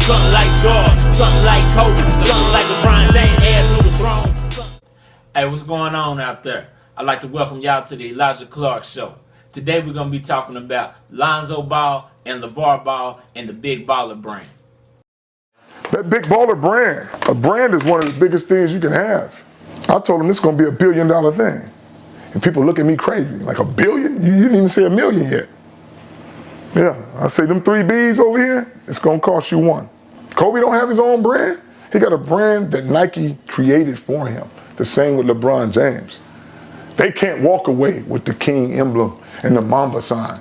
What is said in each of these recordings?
something like Jordan, something like Kobe, something like LeBron James, heir to the throne. Hey, what's going on out there? I'd like to welcome y'all to the Elijah Clark Show. Today we're going to be talking about Lonzo Ball and LeVar Ball and the Big Baller brand. That Big Baller brand, a brand is one of the biggest things you can have. I told them this is going to be $1 billion thing. And people look at me crazy, like $1 billion? You didn't even say $1 million yet. Yeah, I say them 3 B's over here, it's going to cost you 1. Kobe don't have his own brand. He got a brand that Nike created for him. The same with LeBron James. They can't walk away with the King emblem and the Mamba sign.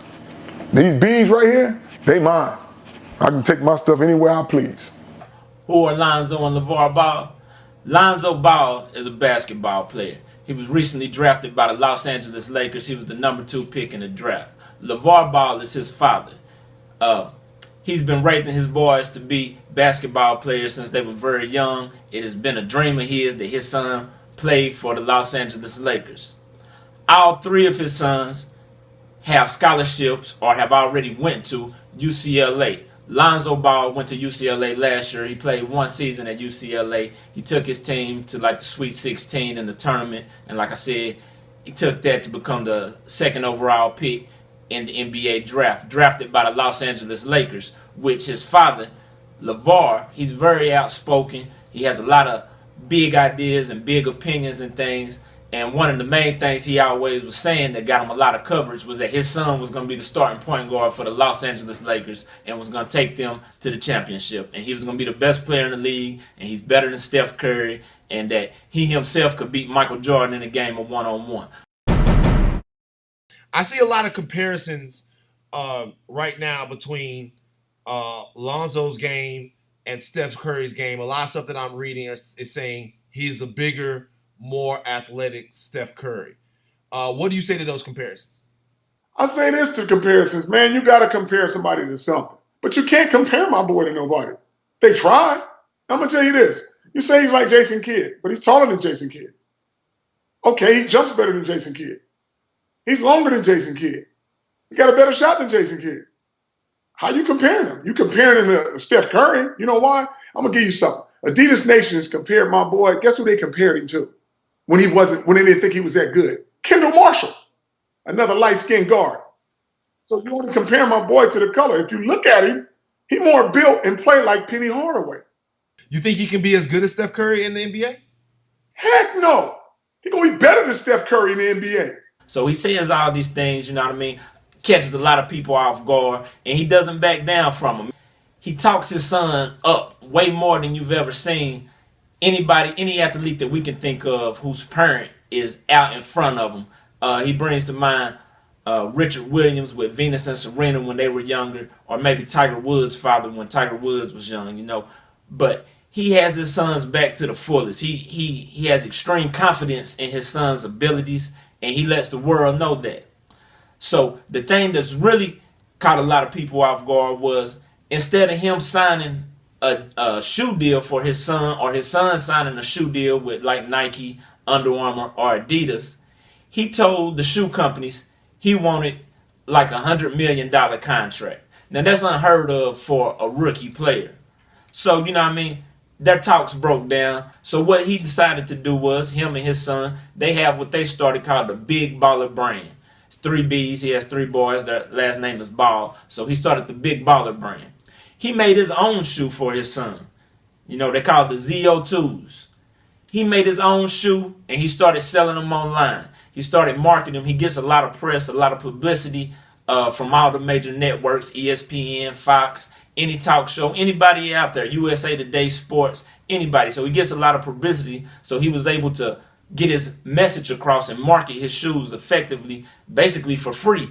These B's right here, they mine. I can take my stuff anywhere I please. Who are Lonzo and LeVar Ball? Lonzo Ball is a basketball player. He was recently drafted by the Los Angeles Lakers. He was the number 2 pick in the draft. LeVar Ball is his father. He's been raising his boys to be basketball players since they were very young. It has been a dream of his that his son played for the Los Angeles Lakers. All 3 of his sons have scholarships or have already went to UCLA. Lonzo Ball went to UCLA last year. He played 1 season at UCLA. He took his team to like the Sweet 16 in the tournament. And like I said, he took that to become the 2nd overall pick in the NBA draft, drafted by the Los Angeles Lakers, which his father, LeVar, he's very outspoken. He has a lot of big ideas and big opinions and things. And one of the main things he always was saying that got him a lot of coverage was that his son was going to be the starting point guard for the Los Angeles Lakers and was going to take them to the championship. And he was going to be the best player in the league, and he's better than Steph Curry, and that he himself could beat Michael Jordan in a game of one-on-one. I see a lot of comparisons right now between Lonzo's game and Steph Curry's game. A lot of stuff that I'm reading is saying he's a bigger, more athletic Steph Curry. What do you say to those comparisons? I say this to comparisons, man, you got to compare somebody to something. But you can't compare my boy to nobody. They tried. I'm going to tell you this. You say he's like Jason Kidd, but he's taller than Jason Kidd. Okay, he jumps better than Jason Kidd. He's longer than Jason Kidd. He got a better shot than Jason Kidd. How you comparing him? You comparing him to Steph Curry. You know why? I'm going to give you something. Adidas Nation has compared my boy. Guess who they compared him to? When they didn't think he was that good. Kendall Marshall, another light-skinned guard. So you want to compare my boy to the color. If you look at him, he more built and play like Penny Hardaway. You think he can be as good as Steph Curry in the NBA? Heck no. He's going to be better than Steph Curry in the NBA. So he says all these things, you know what I mean, catches a lot of people off guard, and he doesn't back down from them. He talks his son up way more than you've ever seen any athlete that we can think of whose parent is out in front of him. He brings to mind Richard Williams with Venus and Serena when they were younger, or maybe Tiger Woods' father when Tiger Woods was young, you know. But he has his sons back to the fullest. He has extreme confidence in his son's abilities, and he lets the world know that. So the thing that's really caught a lot of people off guard was instead of him signing a shoe deal for his son, or his son signing a shoe deal with like Nike, Under Armour, or Adidas, he told the shoe companies he wanted like $100 million contract. Now that's unheard of for a rookie player. So, you know what I mean? Their talks broke down. So what he decided to do was, him and his son, they have what they started called the Big Baller brand. It's 3 B's. He has 3 boys. Their last name is Ball. So he started the Big Baller brand. He made his own shoe for his son. You know, they call it the ZO2s. He made his own shoe, and he started selling them online. He started marketing them. He gets a lot of press, a lot of publicity from all the major networks, ESPN, Fox, any talk show, anybody out there, USA Today Sports, anybody. So he gets a lot of publicity, so he was able to get his message across and market his shoes effectively, basically for free.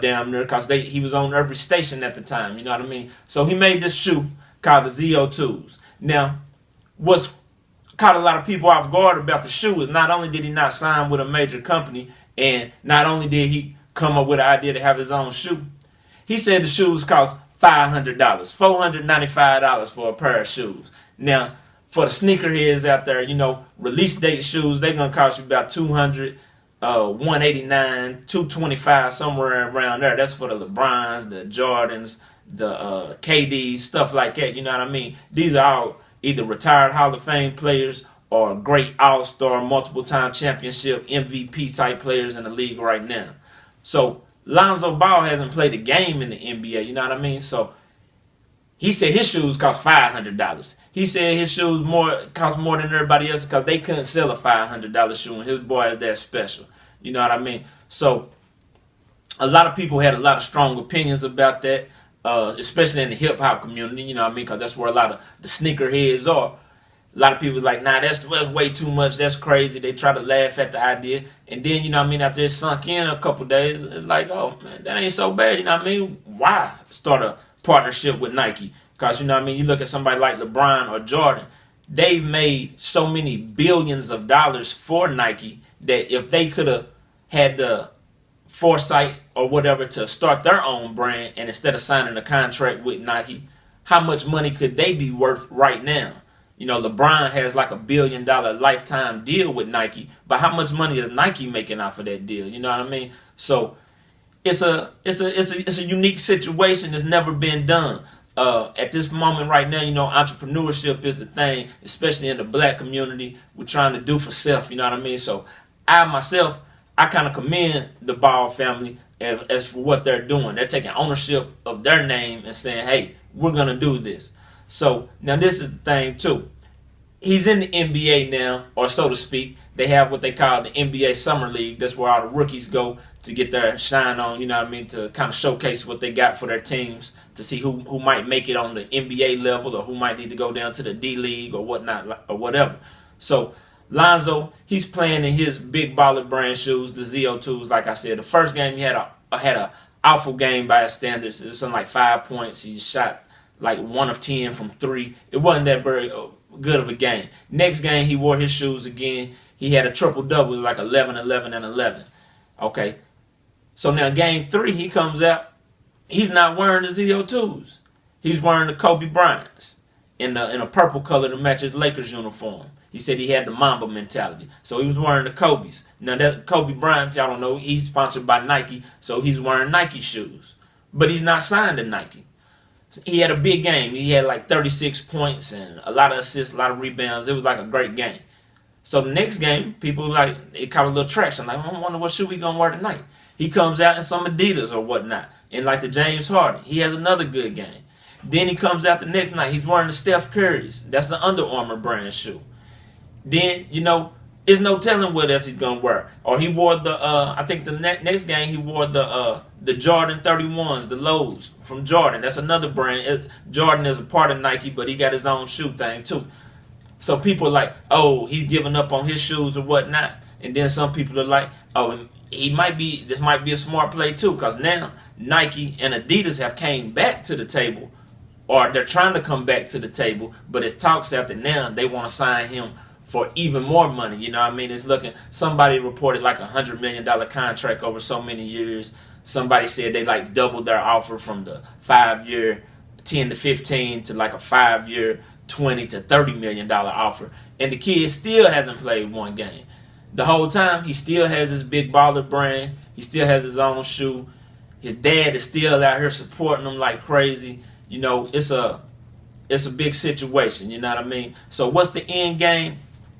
Down there, because he was on every station at the time, you know what I mean? So he made this shoe called the ZO2s. Now, what's caught a lot of people off guard about the shoe is not only did he not sign with a major company, and not only did he come up with an idea to have his own shoe, he said the shoes cost $500, $495 for a pair of shoes. Now, for the sneakerheads out there, you know, release date shoes, they're going to cost you about $200 189, 225, somewhere around there. That's for the LeBrons, the Jordans, the KDs, stuff like that. You know what I mean? These are all either retired Hall of Fame players or great All-Star, multiple-time championship MVP type players in the league right now. So Lonzo Ball hasn't played a game in the NBA. You know what I mean? So he said his shoes cost $500. He said his shoes cost more than everybody else because they couldn't sell a $500 shoe, and his boy is that special. You know what I mean? So a lot of people had a lot of strong opinions about that, especially in the hip hop community. You know what I mean? Because that's where a lot of the sneakerheads are. A lot of people like, nah, that's way too much. That's crazy. They try to laugh at the idea. And then, you know what I mean, after it sunk in a couple days, it's like, oh, man, that ain't so bad. You know what I mean? Why start a partnership with Nike? Because, you know what I mean, you look at somebody like LeBron or Jordan, they've made so many billions of dollars for Nike that if they could have had the foresight or whatever to start their own brand and instead of signing a contract with Nike, how much money could they be worth right now? You know, LeBron has like $1 billion lifetime deal with Nike, but how much money is Nike making off of that deal? You know what I mean? So it's a unique situation that's never been done. At this moment right now, you know, entrepreneurship is the thing, especially in the black community. We're trying to do for self, you know what I mean? So I kind of commend the Ball family as for what they're doing. They're taking ownership of their name and saying, hey, we're going to do this. So now this is the thing too. He's in the NBA now, or so to speak. They have what they call the NBA Summer League. That's where all the rookies go to get their shine on, you know what I mean, to kind of showcase what they got for their teams, to see who might make it on the NBA level or who might need to go down to the D League or whatnot or whatever. So Lonzo, he's playing in his big baller brand shoes, the ZO2s. Like I said, the first game he had a awful game by his standards. It was something like 5 points. He shot like 1 of 10 from 3. It wasn't that very good of a game. Next game, he wore his shoes again. He had a triple-double, like 11, 11, and 11. Okay. So now game 3, he comes out. He's not wearing the ZO2s. He's wearing the Kobe Bryants in a purple color to match his Lakers uniform. He said he had the Mamba mentality. So he was wearing the Kobe's. Now, that Kobe Bryant, if y'all don't know, he's sponsored by Nike, so he's wearing Nike shoes. But he's not signed to Nike. He had a big game. He had like 36 points and a lot of assists, a lot of rebounds. It was like a great game. So the next game, people like, it caught a little traction. Like, I wonder what shoe we gonna wear tonight. He comes out in some Adidas or whatnot, and like the James Harden, he has another good game. Then he comes out the next night. He's wearing the Steph Curry's. That's the Under Armour brand shoe. Then, you know, there's no telling what else he's gonna wear. Or he wore the I think the next game he wore the Jordan 31s, the lows from Jordan. That's another brand. Jordan is a part of Nike, but he got his own shoe thing too. So people are like, oh, he's giving up on his shoes or whatnot. And then some people are like, oh, this might be a smart play too, because now Nike and Adidas have came back to the table, or they're trying to come back to the table, but it's talks out that now they want to sign him for even more money. You know what I mean? It's looking, somebody reported like $100 million contract over so many years. Somebody said they like doubled their offer from the 5-year 10 to 15 to like a 5-year 20 to $30 million offer. And the kid still hasn't played one game. The whole time, he still has his big baller brand. He still has his own shoe. His dad is still out here supporting him like crazy. You know, it's a big situation. You know what I mean? So what's the end game?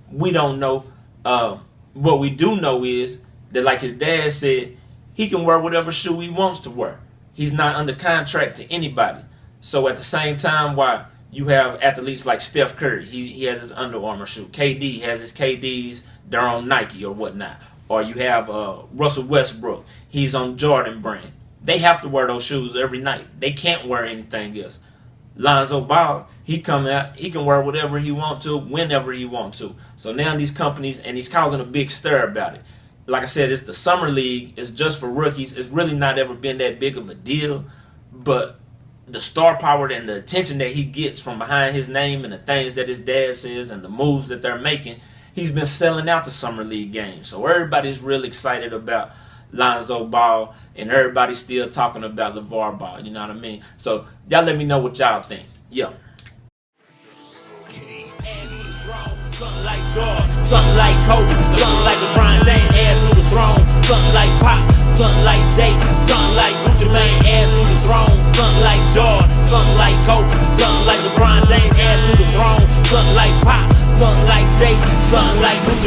We don't know. What we do know is that, like his dad said, he can wear whatever shoe he wants to wear. He's not under contract to anybody. So at the same time, while you have athletes like Steph Curry, he has his Under Armour shoe. KD has his KDs. They're on Nike or whatnot. Or you have Russell Westbrook. He's on Jordan brand. They have to wear those shoes every night. They can't wear anything else. Lonzo Ball, he come out, he can wear whatever he want to, whenever he want to. So now these companies, and he's causing a big stir about it. Like I said, it's the summer league. It's just for rookies. It's really not ever been that big of a deal. But the star power and the attention that he gets from behind his name and the things that his dad says and the moves that they're making, he's been selling out the summer league games. So everybody's really excited about Lonzo Ball, and everybody's still talking about LeVar Ball. You know what I mean? So y'all let me know what y'all think. Yeah. Something like Jordan, something like Kobe, something like LeBron James, add to the throne. Something like Pop, something like Jake, something like Gucci Mane, add to the throne. Something like Jordan, something like Kobe, something like LeBron James, add to the throne. Something like Pop, something like Jake, something like Gucci